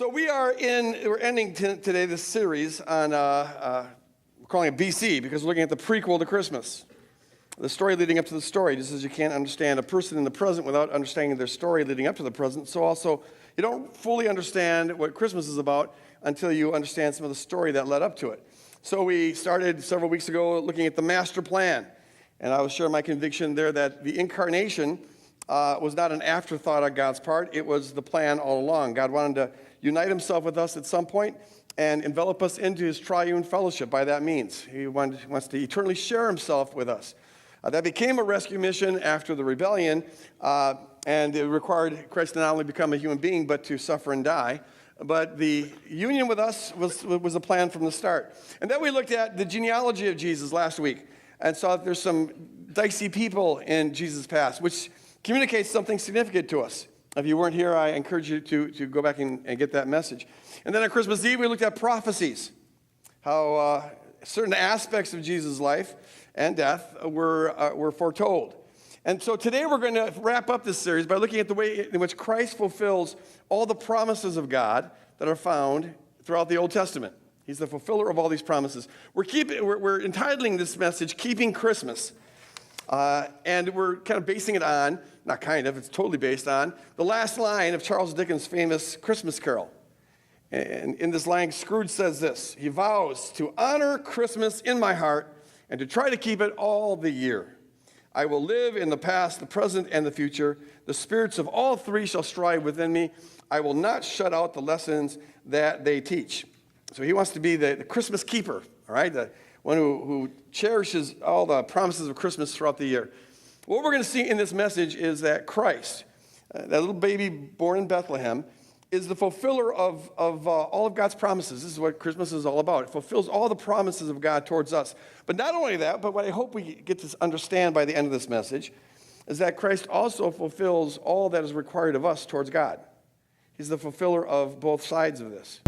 So we're ending today this series on, we're calling it BC because we're looking at the prequel to Christmas. The story leading up to the story, just as you can't understand a person in the present without understanding their story leading up to the present, so also you don't fully understand what Christmas is about until you understand some of the story that led up to it. So we started several weeks ago looking at the master plan, and I was sharing my conviction there that the incarnation was not an afterthought on God's part. It was the plan all along. God wanted to unite himself with us at some point and envelop us into his triune fellowship by that means. He wants to eternally share himself with us. That became a rescue mission after the rebellion, and it required Christ to not only become a human being, but to suffer and die. But the union with us was a plan from the start. And then we looked at the genealogy of Jesus last week and saw that there's some dicey people in Jesus' past, which communicates something significant to us. If you weren't here, I encourage you to go back and get that message. And then on Christmas Eve, we looked at prophecies, how certain aspects of Jesus' life and death were foretold. And so today we're going to wrap up this series by looking at the way in which Christ fulfills all the promises of God that are found throughout the Old Testament. He's the fulfiller of all these promises. We're entitling this message, Keeping Christmas. And we're kind of basing it on, not kind of, it's totally based on, the last line of Charles Dickens' famous Christmas Carol. And in this line, Scrooge says this: he vows to honor Christmas in my heart and to try to keep it all the year. I will live in the past, the present, and the future. The spirits of all three shall strive within me. I will not shut out the lessons that they teach. So he wants to be the Christmas keeper, all right? The one who cherishes all the promises of Christmas throughout the year. What we're going to see in this message is that Christ, that little baby born in Bethlehem, is the fulfiller of all of God's promises. This is what Christmas is all about. It fulfills all the promises of God towards us. But not only that, but what I hope we get to understand by the end of this message is that Christ also fulfills all that is required of us towards God. He's the fulfiller of both sides of this.